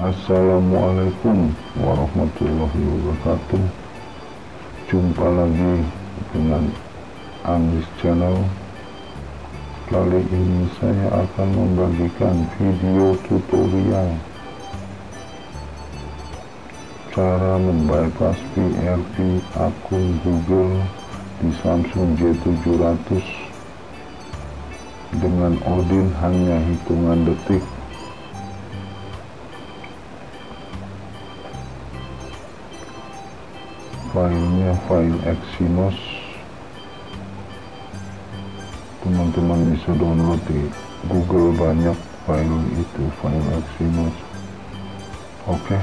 Assalamualaikum warahmatullahi wabarakatuh. Jumpa lagi dengan Anglis Channel. Kali ini saya akan membagikan video tutorial cara membypass PRP akun Google di Samsung J700 dengan Odin hanya hitungan detik. Filenya file Exynos, teman-teman bisa download di Google, banyak file itu, file Exynos. Oke,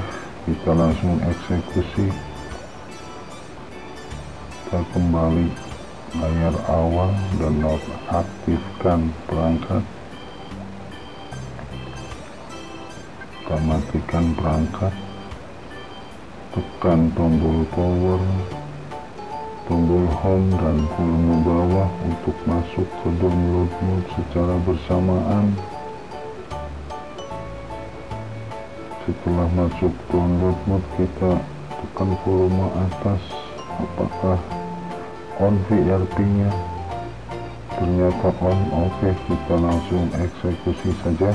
kita langsung eksekusi. Kita kembali layar awal dan aktifkan perangkat. Kita matikan perangkat, tekan tombol power, tombol home dan volume bawah untuk masuk ke download mode secara bersamaan. Setelah masuk download mode, kita tekan volume atas apakah on PRP nya. Ternyata on. Oke, kita langsung eksekusi saja.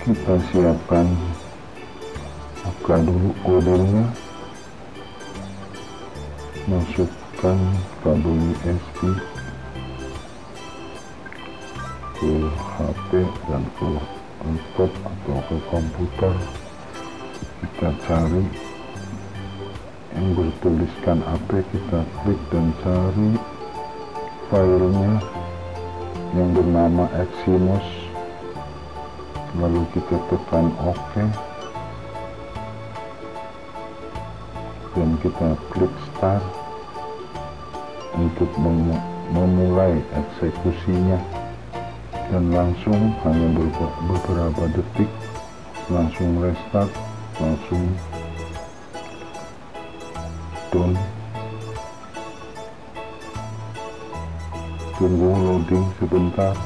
Kita siapkan buka dulu kodenya, masukkan kabel USB ke HP dan ke laptop atau ke komputer. Kita cari yang bertuliskan AP, kita klik dan cari filenya yang bernama Exynos, lalu kita tekan OK dan kita klik start untuk memulai eksekusinya, dan langsung hanya beberapa detik langsung restart, langsung down. Tunggu loading sebentar.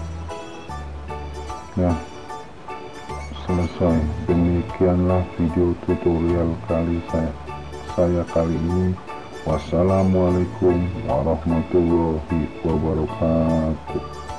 Nah, selesai. Demikianlah video tutorial saya kali ini. Wassalamualaikum warahmatullahi wabarakatuh.